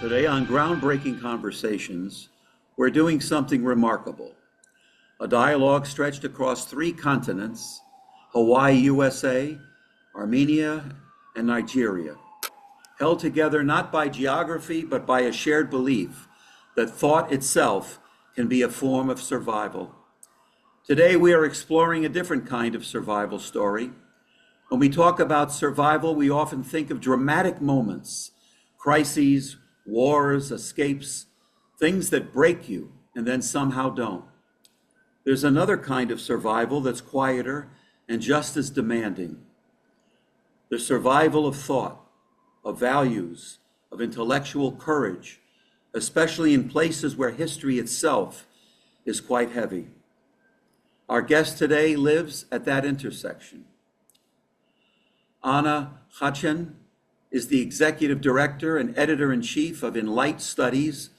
Today on Groundbreaking Conversations, we're doing something remarkable. A dialogue stretched across 3 continents, Hawaii, USA, Armenia, and Nigeria, held together not by geography, but by a shared belief that thought itself can be a form of survival. Today, we are exploring a different kind of survival story. When we talk about survival, we often think of dramatic moments, crises, wars, escapes, things that break you and then somehow don't. There's another kind of survival that's quieter and just as demanding. The survival of thought, of values, of intellectual courage, especially in places where history itself is quite heavy. Our guest today lives at that intersection. Anna Khachian is the executive director and editor-in-chief of Enlight Studies,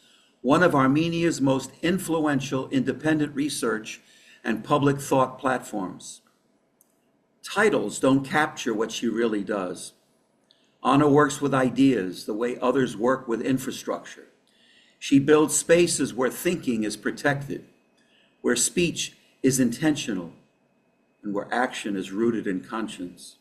one of Armenia's most influential independent research and public thought platforms. Titles don't capture what she really does. Anna works with ideas the way others work with infrastructure. She builds spaces where thinking is protected, where speech is intentional, and where action is rooted in conscience.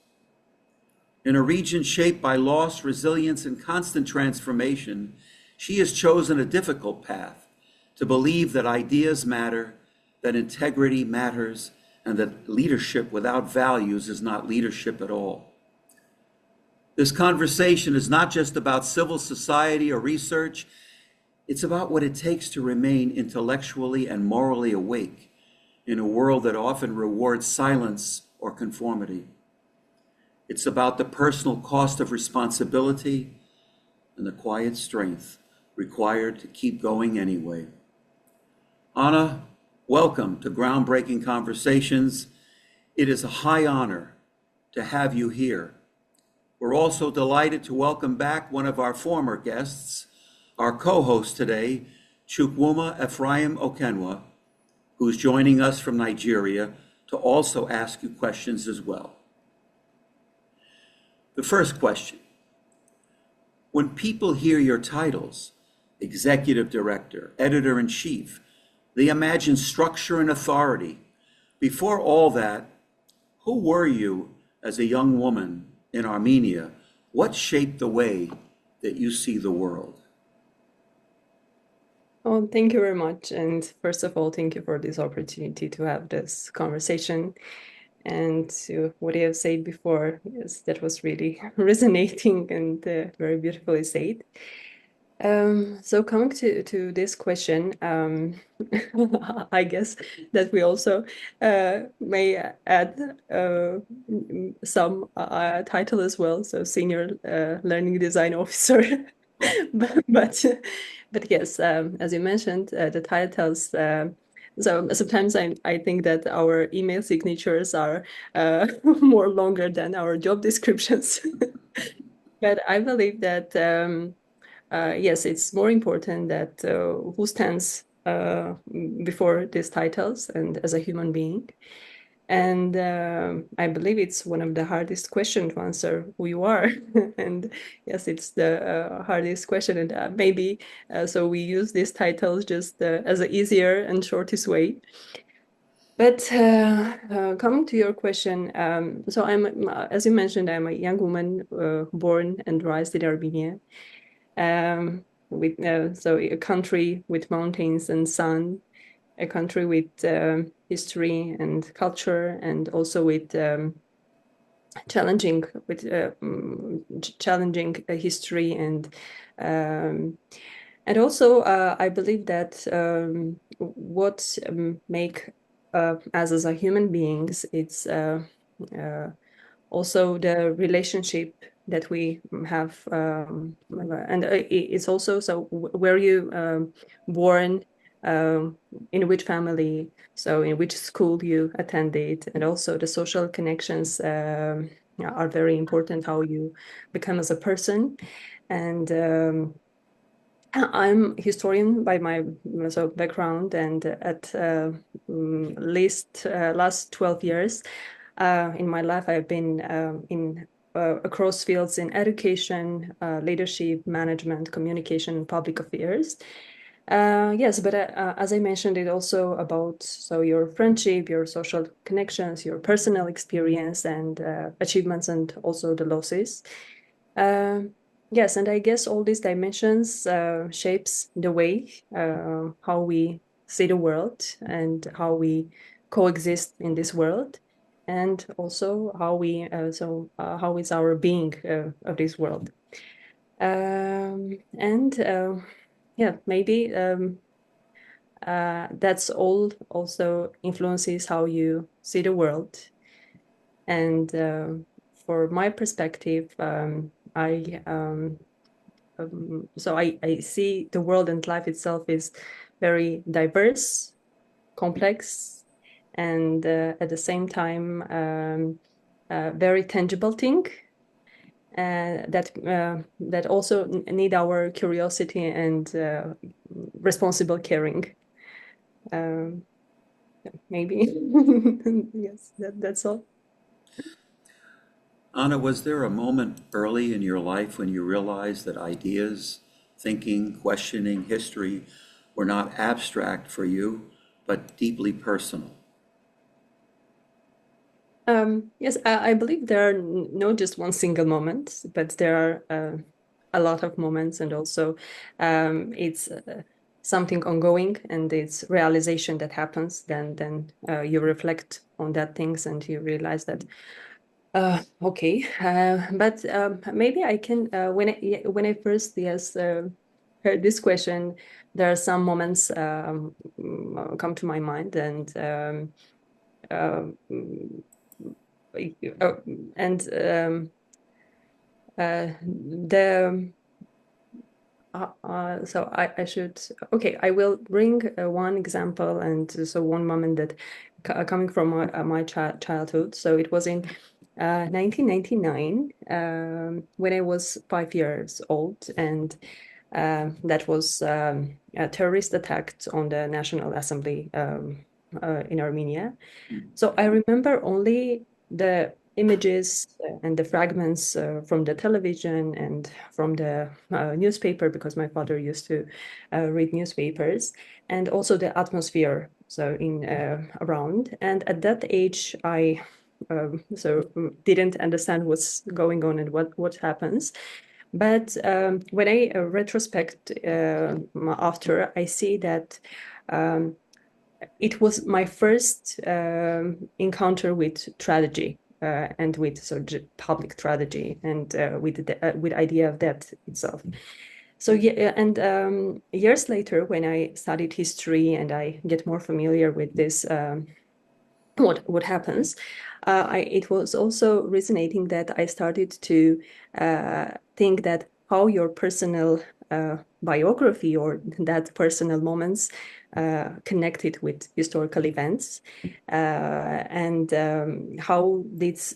In a region shaped by loss, resilience, and constant transformation, she has chosen a difficult path to believe that ideas matter, that integrity matters, and that leadership without values is not leadership at all. This conversation is not just about civil society or research, it's about what it takes to remain intellectually and morally awake in a world that often rewards silence or conformity. It's about the personal cost of responsibility and the quiet strength required to keep going anyway. Anna, welcome to Groundbreaking Conversations. It is a high honor to have you here. We're also delighted to welcome back one of our former guests, our co-host today, Chukwuma Ephraim Okenwa, who's joining us from Nigeria to also ask you questions as well. The first question: when people hear your titles, executive director, editor-in-chief, they imagine structure and authority. Before all that, who were you as a young woman in Armenia? What shaped the way that you see the world? Oh, thank you very much. And first of all, thank you for this opportunity to have this conversation. And what you have said before, yes, that was really resonating and very beautifully said. So coming to this question, I guess that we also may add some title as well. So senior learning design officer, but yes, as you mentioned, the titles. So sometimes I think that our email signatures are more longer than our job descriptions. But I believe that yes, it's more important that who stands before these titles and as a human being. And I believe it's one of the hardest questions to answer who you are. And yes, it's the hardest question. And maybe so we use these titles just as an easier and shortest way. But coming to your question, so as you mentioned, I'm a young woman born and raised in Armenia. With so a country with mountains and sun, a country with history and culture, and also with challenging history and also I believe that what make us as a human beings, it's also the relationship that we have, and it's also so were you born, in which family, so in which school you attended, and also the social connections are very important, how you become as a person. And I'm historian by my background, and at least last 12 years in my life, I've been in across fields in education, leadership, management, communication, and public affairs. Yes, but as I mentioned, it also about your friendship, your social connections, your personal experience, and achievements, and also the losses. Yes, and I guess all these dimensions shapes the way how we see the world and how we coexist in this world, and also how we how is our being of this world. And yeah, maybe that's all also influences how you see the world. And for my perspective, I see the world and life itself is very diverse, complex, and at the same time very tangible thing. That also need our curiosity and responsible caring. Maybe yes, that's all. Anna, was there a moment early in your life when you realized that ideas, thinking, questioning, history were not abstract for you, but deeply personal? Yes, I believe there are not just one single moment, but there are a lot of moments, and also it's something ongoing, and it's realization that happens. Then you reflect on that things, and you realize that okay, but maybe I can when I first heard this question, there are some moments come to my mind, and uh, and the so I should okay, I will bring one example, and so one moment that coming from my childhood. So it was in 1999 when I was 5 years old, and that was a terrorist attack on the National Assembly in Armenia. So I remember only the images and the fragments from the television and from the newspaper, because my father used to read newspapers, and also the atmosphere so in around. And at that age, I didn't understand what's going on and what happens. But when I retrospect after, I see that um, it was my first encounter with tragedy and with public tragedy, and with idea of death itself. So yeah, and years later, when I studied history and I get more familiar with this, what happens, it was also resonating that I started to think that how your personal biography or that personal moments connected with historical events, and how these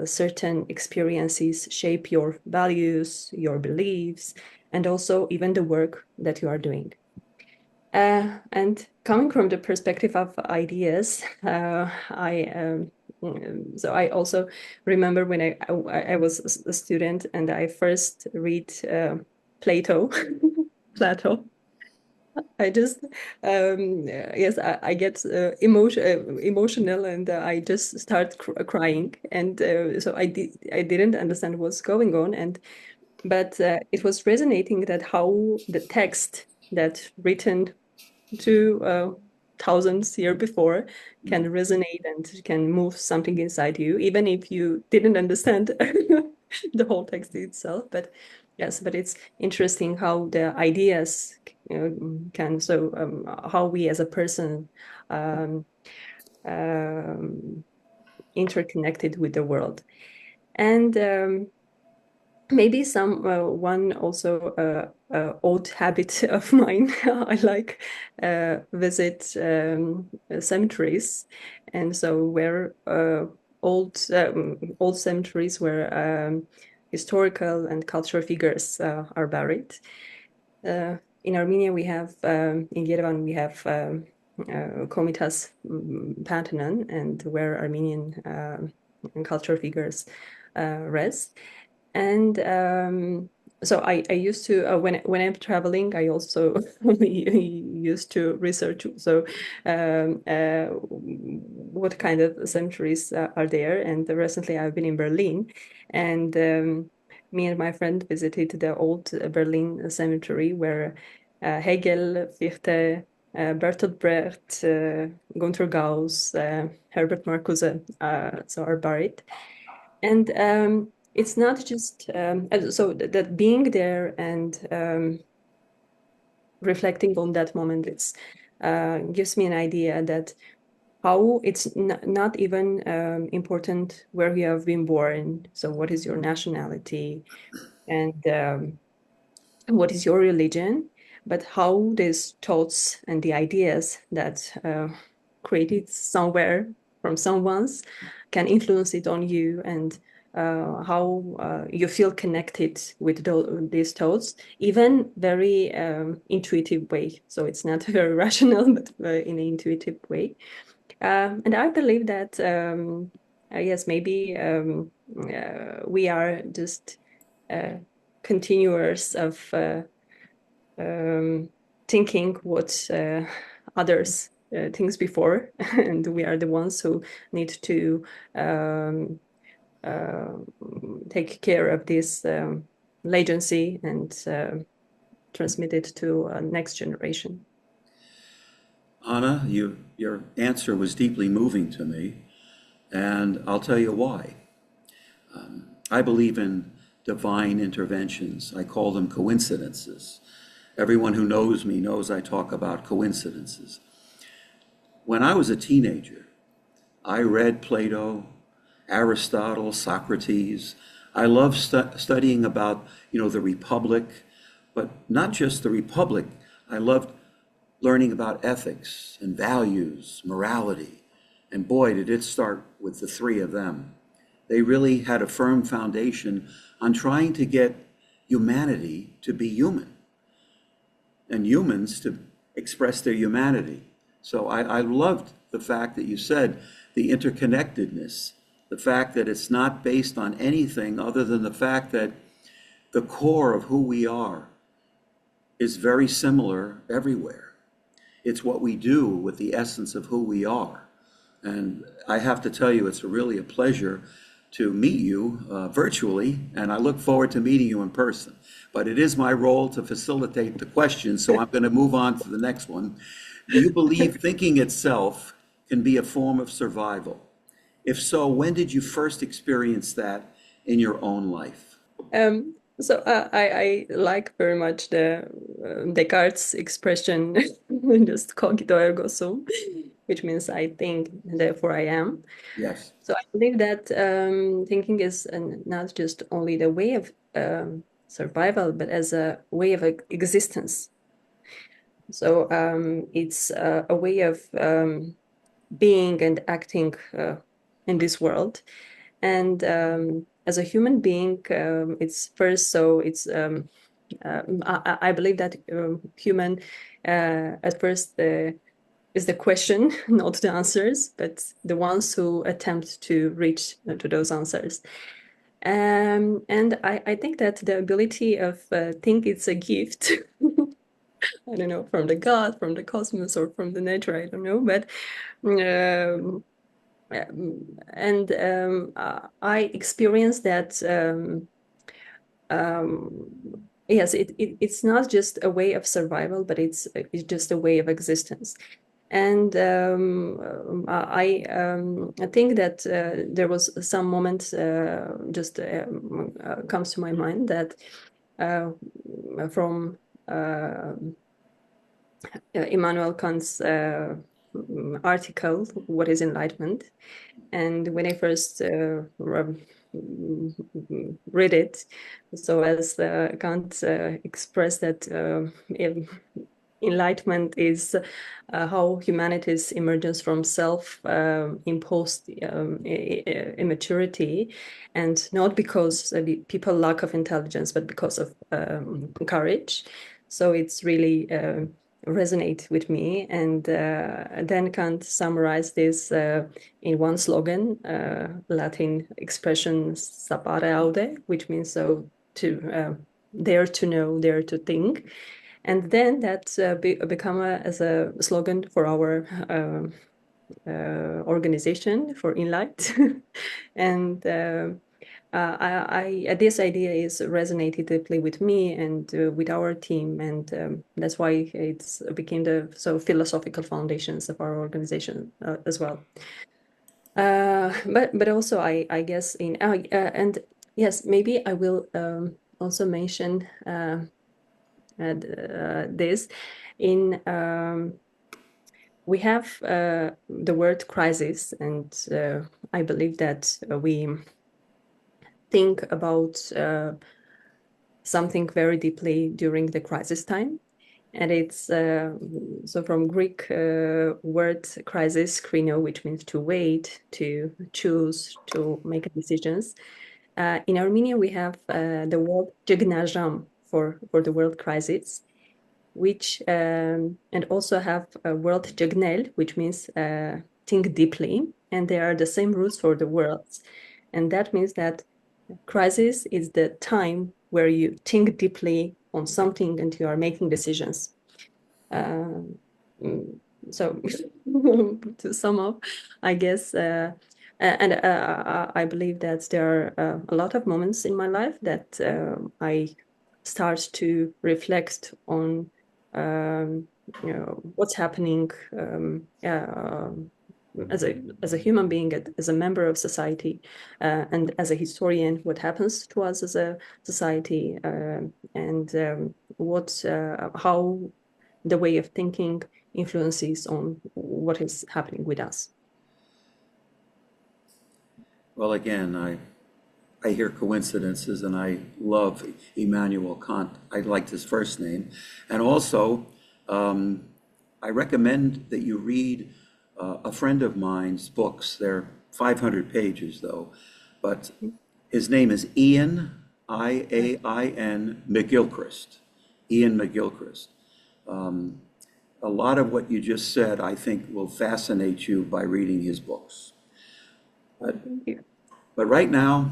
certain experiences shape your values, your beliefs, and also even the work that you are doing. And coming from the perspective of ideas, I also remember when I was a student and I first read Plato. Plato. I just yes, I get emotional, and I just start crying, and so I didn't understand what's going on, and but it was resonating that how the text that written to thousands years before can resonate and can move something inside you, even if you didn't understand the whole text itself. But yes, but it's interesting how the ideas can, so how we as a person um, um, interconnected with the world. And maybe some one also old habit of mine. I like visit cemeteries, and so where old cemeteries where historical and cultural figures are buried. In Armenia, we have in Yerevan we have Komitas Pantheon, and where Armenian cultural figures res. And so I used to when I'm traveling, I also used to research so what kind of cemeteries are there. And recently I've been in Berlin, and me and my friend visited the old Berlin cemetery where Hegel, Fichte, Bertolt Brecht, Gunther Gauss, Herbert Marcuse so are buried. And it's not just so that being there and reflecting on that moment, it's gives me an idea that how it's not even important where you have been born. So what is your nationality and what is your religion, but how these thoughts and the ideas that created somewhere from someone's can influence it on you, and how you feel connected with these thoughts, even very intuitive way. So it's not very rational, but in an intuitive way. And I believe that yes, maybe we are just continuers of thinking what others thinks before, and we are the ones who need to um, uh, take care of this legacy and transmit it to next generation. Anna, your answer was deeply moving to me, and I'll tell you why. I believe in divine interventions. I call them coincidences. Everyone who knows me knows I talk about coincidences. When I was a teenager, I read Plato, Aristotle, Socrates. I loved studying about, the Republic, but not just the Republic. I loved learning about ethics and values, morality. And boy, did it start with the three of them. They really had a firm foundation on trying to get humanity to be human and humans to express their humanity. So I loved the fact that you said the interconnectedness, the fact that it's not based on anything other than the fact that the core of who we are is very similar everywhere. It's what we do with the essence of who we are. And I have to tell you, it's really a pleasure to meet you virtually, and I look forward to meeting you in person. But it is my role to facilitate the questions, so I'm going to move on to the next one. Do you believe thinking itself can be a form of survival? If so, when did you first experience that in your own life? So I like very much the Descartes' expression, just cogito ergo sum, which means I think, therefore I am. Yes. So I believe that thinking is not just only the way of survival, but as a way of existence. So it's a way of being and acting in this world. And as a human being, it's first, so it's, I believe that human at first is the question, not the answers, but the ones who attempt to reach to those answers. And I think that the ability of think it's a gift. I don't know, from the God, from the cosmos, or from the nature, I don't know, but um, and I experienced that yes, it's not just a way of survival, but it's just a way of existence. And I think that there was some moment just comes to my mind that from Immanuel Kant's article, What is Enlightenment? And when I first read it, so as Kant expressed that enlightenment is how humanity's emergence from self-imposed immaturity, and not because people lack of intelligence, but because of courage. So it's really resonate with me, and then Kant summarized this in one slogan, Latin expression "sapere aude," which means so to dare to know, dare to think, and then that become as a slogan for our organization for Enlight, and this idea is resonated deeply with me and with our team, and that's why it's became the philosophical foundations of our organization as well. But also I guess in and yes, maybe I will also mention this in we have the word crisis, and I believe that we think about something very deeply during the crisis time. And it's so from Greek word crisis, krino, which means to wait, to choose, to make decisions. In Armenia, we have the word jgnajam for the world crisis, which and also have a word jagnel, which means think deeply, and they are the same roots for the words. And that means that crisis is the time where you think deeply on something and you are making decisions. Um, so to sum up, I guess, and I believe that there are a lot of moments in my life that I start to reflect on, what's happening as a human being, as a member of society, and as a historian, what happens to us as a society, and how the way of thinking influences on what is happening with us. Well, again, I hear coincidences, and I love Immanuel Kant. I liked his first name. And also, I recommend that you read a friend of mine's books. They're 500 pages, though. But his name is Ian, Iain McGilchrist. Ian McGilchrist. A lot of what you just said, I think, will fascinate you by reading his books. Thank you. But right now,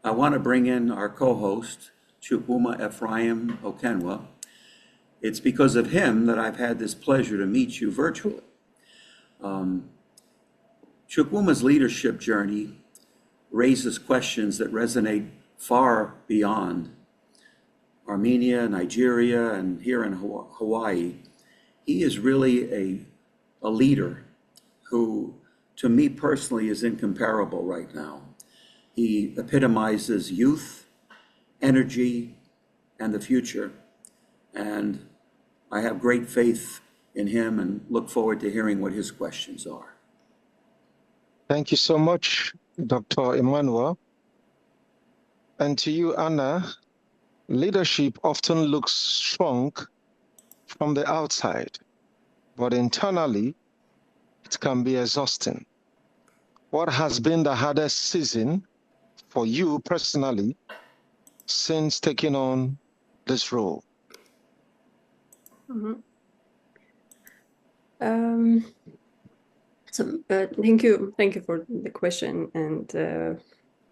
I want to bring in our co-host, Chukwuma Ephraim Okenwa. It's because of him that I've had this pleasure to meet you virtually. Chukwuma's leadership journey raises questions that resonate far beyond Armenia, Nigeria, and here in Hawaii. He is really a leader who, to me personally, is incomparable right now. He epitomizes youth, energy, and the future. And I have great faith in him and look forward to hearing what his questions are. Thank you so much, Dr. Emmanuel. And to you, Anna, leadership often looks strong from the outside, but internally, it can be exhausting. What has been the hardest season for you personally since taking on this role? Mm-hmm. Thank you for the question, and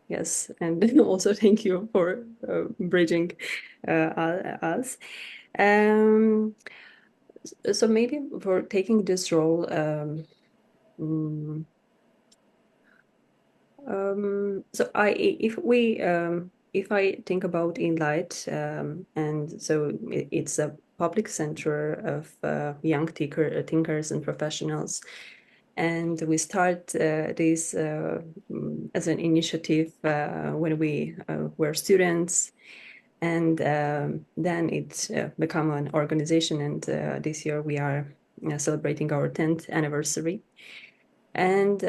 yes, and also thank you for bridging us. So maybe for taking this role, so if I think about Enlight, and so it's a public center of young thinkers and professionals. And we start this as an initiative when we were students, and then it became an organization. And this year we are celebrating our 10th anniversary. And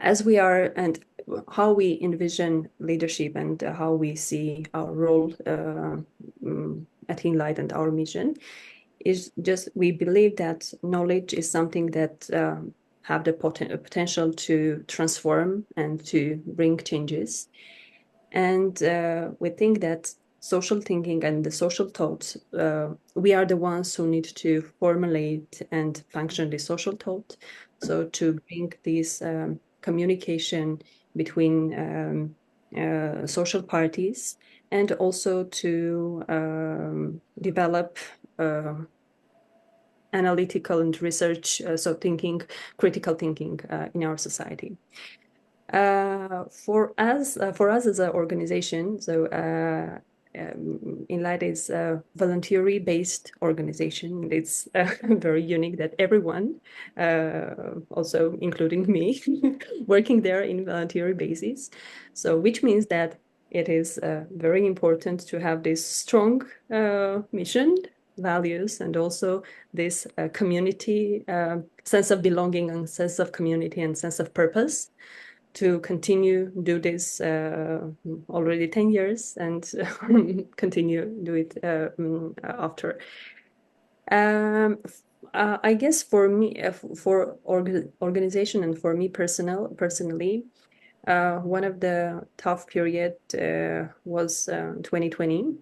as we are, and how we envision leadership and how we see our role at Enlight and our mission is just, we believe that knowledge is something that have the potential to transform and to bring changes. And we think that social thinking and the social thought, we are the ones who need to formulate and function the social thought. So to bring this communication between social parties, and also to develop analytical and research, so thinking, critical thinking in our society. For us as an organization, so Enlight is a voluntary-based organization. It's very unique that everyone, also including me, working there in voluntary basis. So, which means that it is very important to have this strong mission, values, and also this community sense of belonging and sense of community and sense of purpose to continue do this already 10 years and continue do it after. I guess for me, for organization and for me personally, one of the tough period was 2020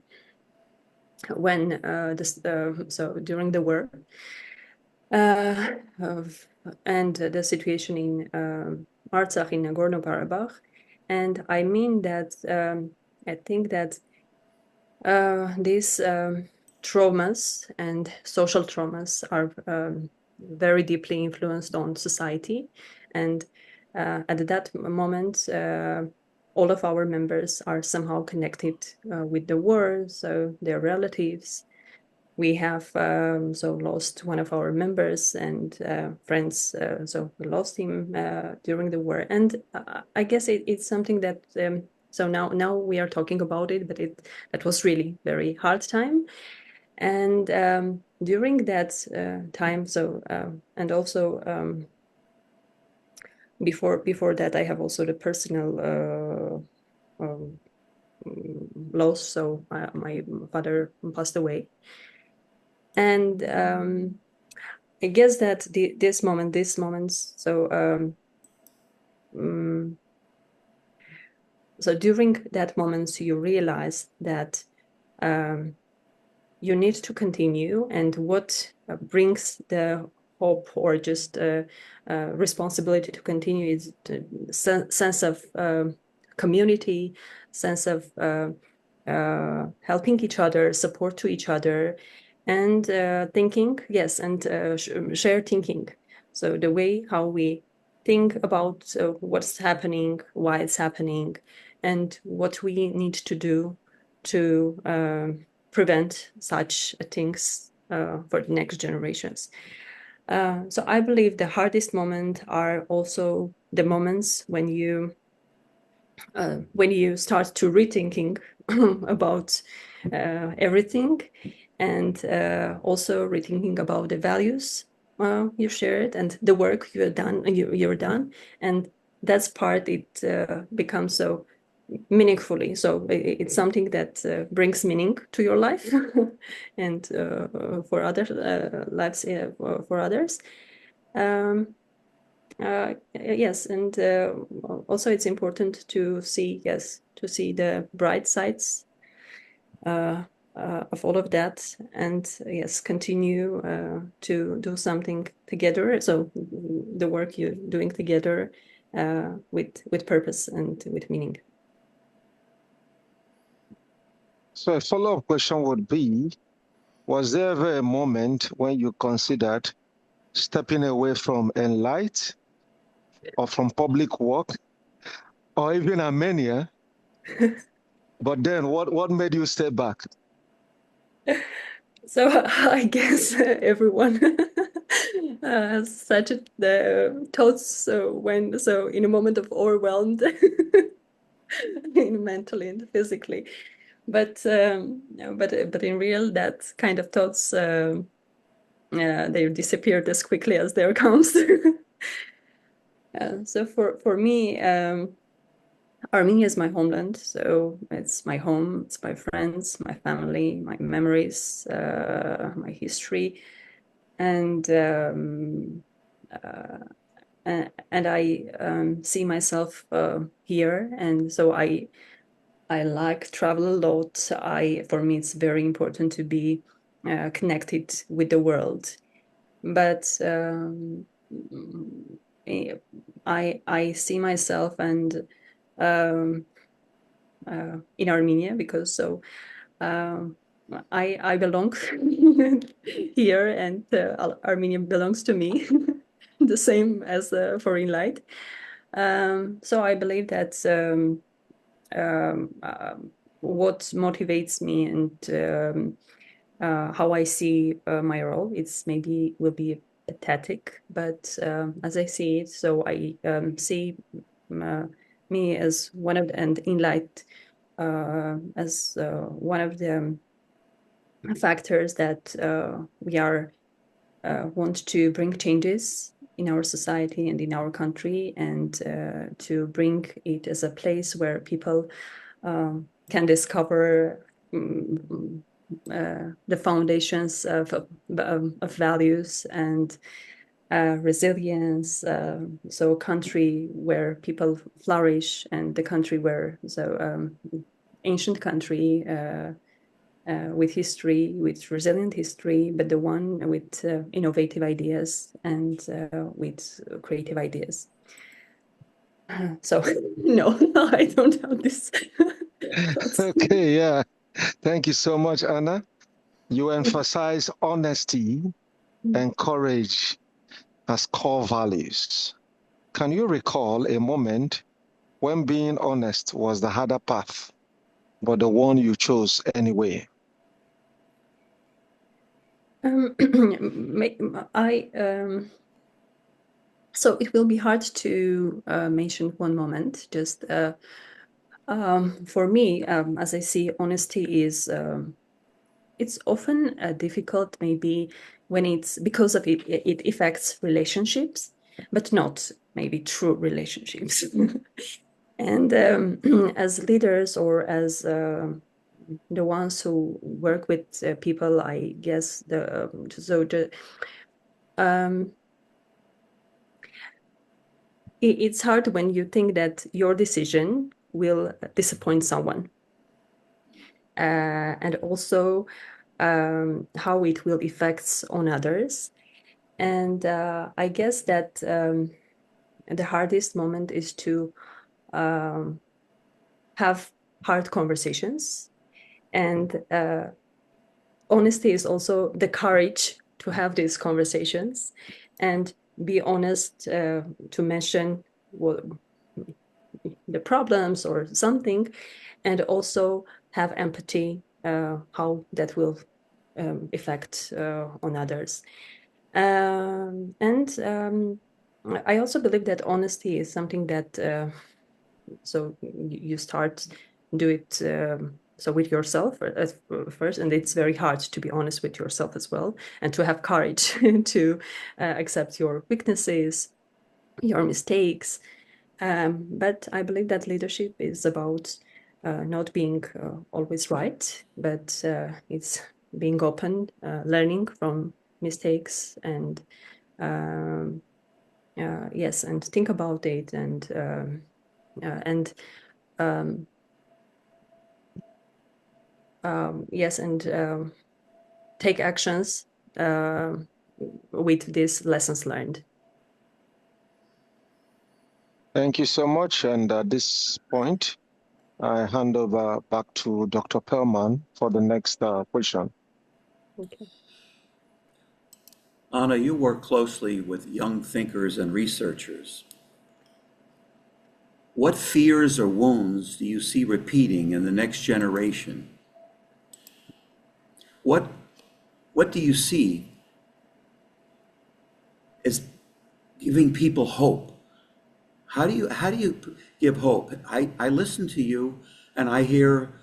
when so during the war and the situation in Artsakh in Nagorno-Karabakh. And I mean that I think that these traumas and social traumas are very deeply influenced on society. And at that moment, all of our members are somehow connected with the war, so their relatives. We have so lost one of our members and friends, so we lost him during the war. And I guess it's something that so now we are talking about it, but that was really very hard time. And during that time, so and also before that, I have also the personal loss. So my father passed away. And I guess that these moments, so so during that moments, you realize that you need to continue, and what brings the hope or just responsibility to continue is the sense of community, sense of helping each other, support to each other, and thinking, yes, and share thinking. So the way how we think about what's happening, why it's happening, and what we need to do to prevent such things for the next generations. So I believe the hardest moments are also the moments when you start to rethinking about everything, and also rethinking about the values you shared and the work you're done, and that's part it becomes so meaningfully. So it's something that brings meaning to your life and for other lives for others. Yes, and also it's important to see the bright sides of all of that, and yes, continue to do something together. So the work you're doing together with purpose and with meaning. So a follow-up question would be, was there ever a moment when you considered stepping away from Enlight or from public work or even Armenia? But then what made you step back? So I guess everyone has such thoughts. So in a moment of overwhelmed, mentally and physically, but in real, that kind of thoughts they disappeared as quickly as there comes. So for me, Armenia is my homeland, so it's my home, it's my friends, my family, my memories, my history, and I see myself here, and so I I like travel a lot. For me, it's very important to be connected with the world. But I see myself and in Armenia because I belong here, and Armenia belongs to me, the same as for Enlight. So I believe that what motivates me and how I see my role, it's maybe will be pathetic, but as I see it, so I see me as one of the, and Enlight as one of the factors that we are want to bring changes in our society and in our country, and to bring it as a place where people can discover the foundations of values and resilience. So a country where people flourish, and the country where ancient country with history, with resilient history, but the one with innovative ideas and with creative ideas. So no, I don't have this thoughts. Okay, yeah. Thank you so much, Anna. You emphasize honesty and courage as core values. Can you recall a moment when being honest was the harder path, but the one you chose anyway? So it will be hard to mention one moment. Just for me, as I see, honesty is it's often difficult, maybe when it's because of it affects relationships, but not maybe true relationships. And as leaders or as the ones who work with people, I guess it's hard when you think that your decision will disappoint someone, and also how it will affect on others. And I guess that the hardest moment is to have hard conversations, and honesty is also the courage to have these conversations and be honest, to mention what the problems or something, and also have empathy, how that will affect on others. And I also believe that honesty is something that so you start do it so with yourself first, and it's very hard to be honest with yourself as well, and to have courage to accept your weaknesses, your mistakes. But I believe that leadership is about not being always right, but it's being open, learning from mistakes, and yes, and think about it, and yes, and take actions with these lessons learned. Thank you so much. And at this point, I hand over back to Dr. Perman for the next question. Okay. Anna, you work closely with young thinkers and researchers. What fears or wounds do you see repeating in the next generation? What do you see as giving people hope? How do you give hope? I listen to you, and I hear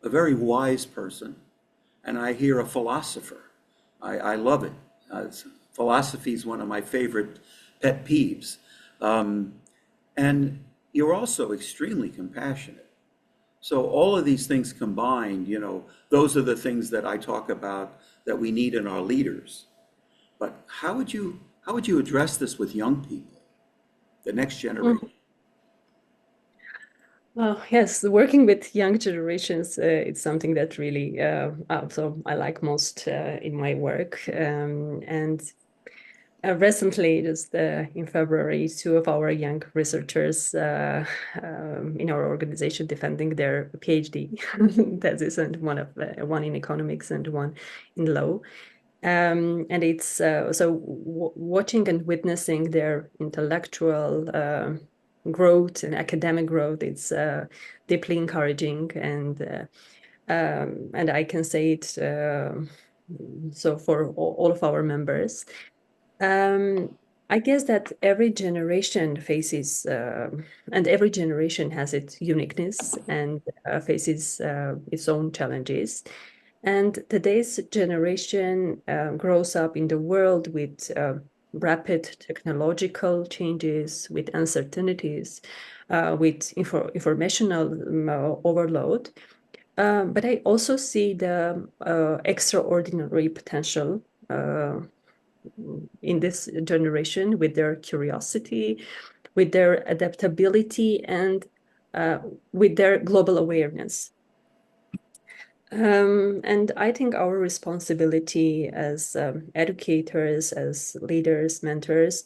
a very wise person, and I hear a philosopher. I love it. Philosophy is one of my favorite pet peeves. And you're also extremely compassionate. So all of these things combined, those are the things that I talk about that we need in our leaders. But how would you address this with young people, the next generation? Oh, yes, working with young generations, it's something that really so I like most in my work. And recently, just in February, two of our young researchers in our organization defending their PhD thesis, and one in economics and one in law. And it's so watching and witnessing their intellectual growth and academic growth, it's deeply encouraging, and I can say it so for all of our members. I guess that every generation faces, and every generation has its uniqueness and faces its own challenges. And today's generation grows up in the world with rapid technological changes, with uncertainties, with informational overload. But I also see the extraordinary potential in this generation with their curiosity, with their adaptability, and with their global awareness. And I think our responsibility as educators, as leaders, mentors,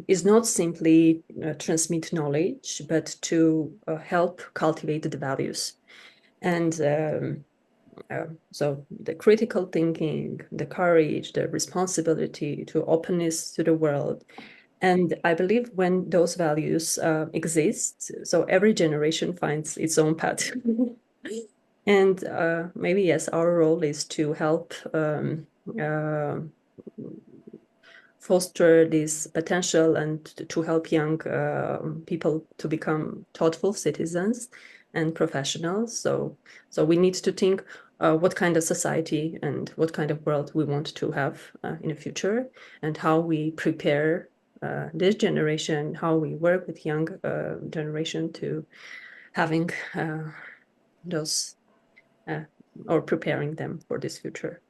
is not simply transmit knowledge, but to help cultivate the values. And so the critical thinking, the courage, the responsibility to openness to the world. And I believe when those values exist, so every generation finds its own path. And maybe, yes, our role is to help foster this potential and to help young people to become thoughtful citizens and professionals. So we need to think what kind of society and what kind of world we want to have in the future, and how we prepare this generation, how we work with young generation to having those or preparing them for this future.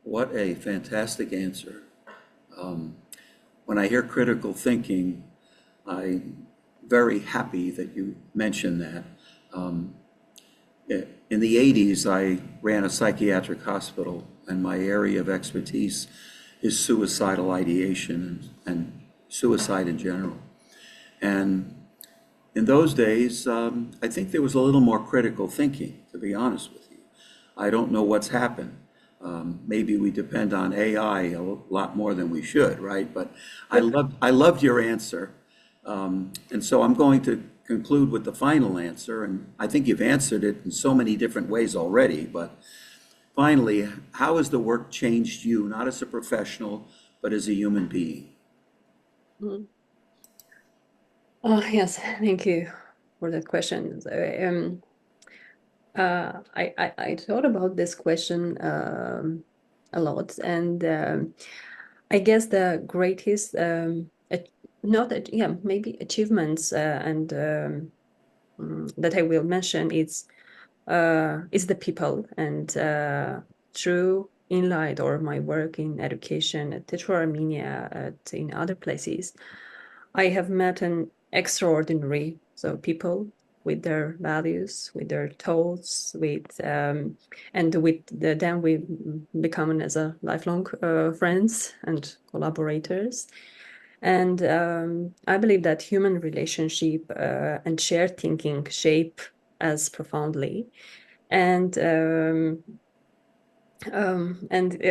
What a fantastic answer. When I hear critical thinking, I'm very happy that you mentioned that. In the 80s, I ran a psychiatric hospital, and my area of expertise is suicidal ideation and suicide in general. And in those days, I think there was a little more critical thinking, to be honest with you. I don't know what's happened. Maybe we depend on AI a lot more than we should, right? But I loved your answer. And so I'm going to conclude with the final answer. And I think you've answered it in so many different ways already. But finally, how has the work changed you, not as a professional, but as a human being? Mm. Oh, yes, thank you for that question. I thought about this question a lot, and I guess the greatest, maybe achievements and that I will mention is the people, and through Enlight or my work in education at Tetra Armenia, in other places, I have met an extraordinary people with their values, with their thoughts, and with them we become as a lifelong friends and collaborators. And I believe that human relationship and shared thinking shape us profoundly. And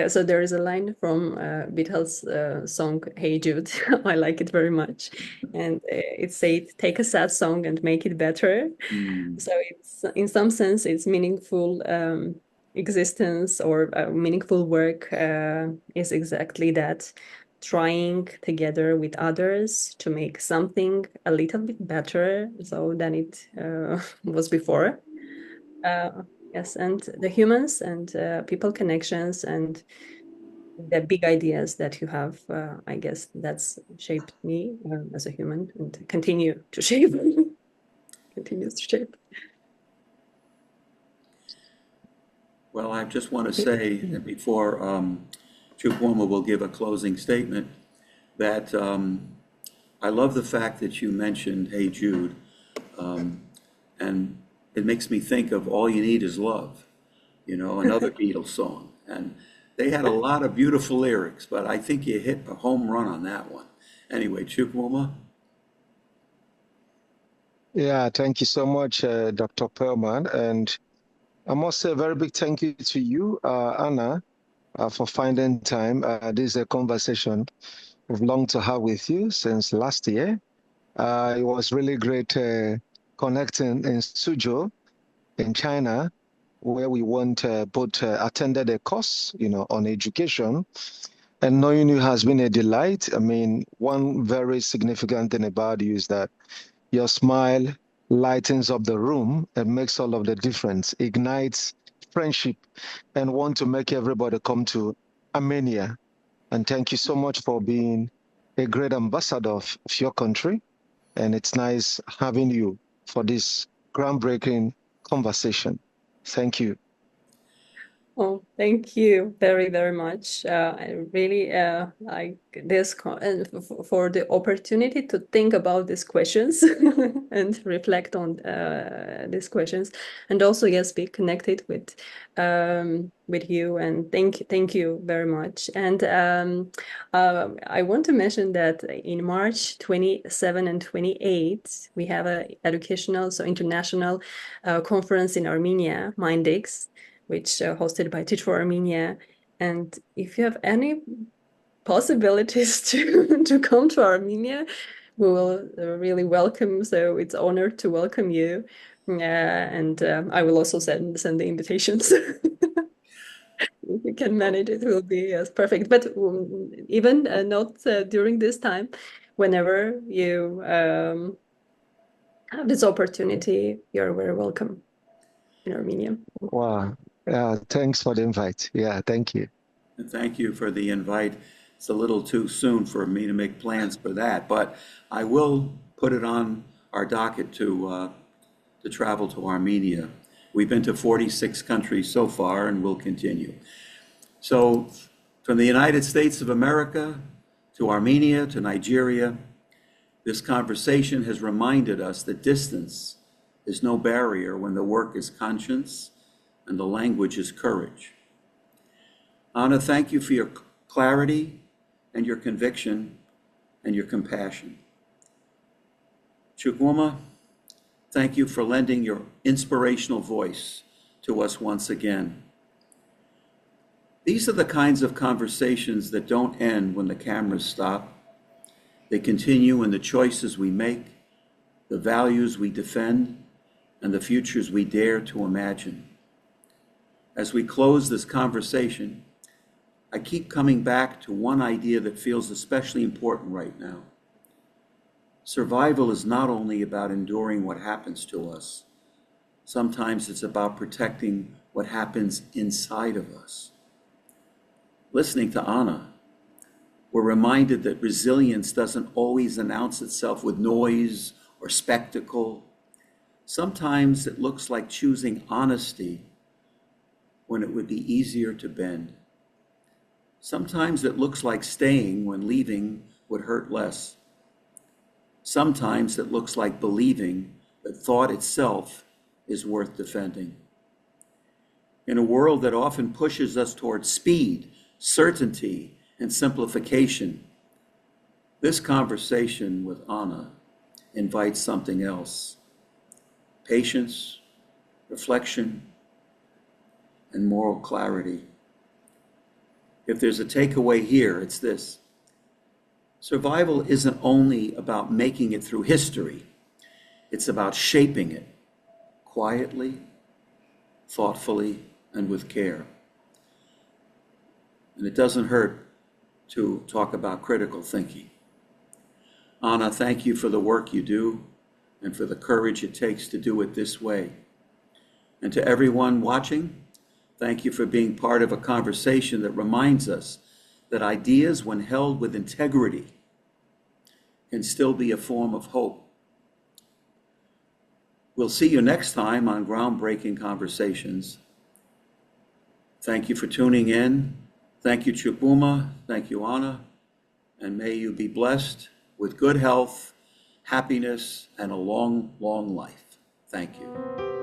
so there is a line from Beatles' song "Hey Jude." I like it very much, and it said, "Take a sad song and make it better." So it's, in some sense, it's meaningful existence or meaningful work is exactly that: trying together with others to make something a little bit better so than it was before. Yes, and the humans and people connections and the big ideas that you have, I guess that's shaped me as a human and continue to shape, continues to shape. Well, I just want to say that before Chukwuma will give a closing statement, that I love the fact that you mentioned Hey Jude. And it makes me think of All You Need Is Love, another Beatles song. And they had a lot of beautiful lyrics, but I think you hit a home run on that one. Anyway, Chukwuma. Yeah, thank you so much, Dr. Perman. And I must say a very big thank you to you, Anna, for finding time. This is a conversation we've longed to have with you since last year. It was really great connecting in Suzhou in China, where we both attended a course, on education. And knowing you has been a delight. I mean, one very significant thing about you is that your smile lightens up the room and makes all of the difference, ignites friendship, and want to make everybody come to Armenia. And thank you so much for being a great ambassador of your country. And it's nice having you for this groundbreaking conversation. Thank you. Oh, thank you very, very much. I really like this and for the opportunity to think about these questions and reflect on these questions, and also yes, be connected with you. And thank you very much. And I want to mention that in March 27 and 28, we have a educational, so international conference in Armenia, Mindex, which hosted by Teach for Armenia. And if you have any possibilities to come to Armenia, we will really welcome. So it's an honor to welcome you. And I will also send the invitations. If you can manage, it will be perfect. But even not during this time, whenever you have this opportunity, you're very welcome in Armenia. Wow. Thanks for the invite. Yeah, thank you. And thank you for the invite. It's a little too soon for me to make plans for that, but I will put it on our docket to travel to Armenia. We've been to 46 countries so far, and we'll continue. So, from the United States of America to Armenia to Nigeria, this conversation has reminded us that distance is no barrier when the work is conscience and the language is courage. Anna, thank you for your clarity and your conviction and your compassion. Chukwuma, thank you for lending your inspirational voice to us once again. These are the kinds of conversations that don't end when the cameras stop. They continue in the choices we make, the values we defend, and the futures we dare to imagine. As we close this conversation, I keep coming back to one idea that feels especially important right now. Survival is not only about enduring what happens to us. Sometimes it's about protecting what happens inside of us. Listening to Anna, we're reminded that resilience doesn't always announce itself with noise or spectacle. Sometimes it looks like choosing honesty when it would be easier to bend. Sometimes it looks like staying when leaving would hurt less. Sometimes it looks like believing that thought itself is worth defending. In a world that often pushes us toward speed, certainty, and simplification, this conversation with Anna invites something else: patience, reflection, and moral clarity. If there's a takeaway here, it's this: survival isn't only about making it through history, it's about shaping it quietly, thoughtfully, and with care. And it doesn't hurt to talk about critical thinking. Anna, thank you for the work you do and for the courage it takes to do it this way. And to everyone watching, thank you for being part of a conversation that reminds us that ideas, when held with integrity, can still be a form of hope. We'll see you next time on Groundbreaking Conversations. Thank you for tuning in. Thank you, Chukwuma. Thank you, Anna. And may you be blessed with good health happiness, and a long, long life. Thank you.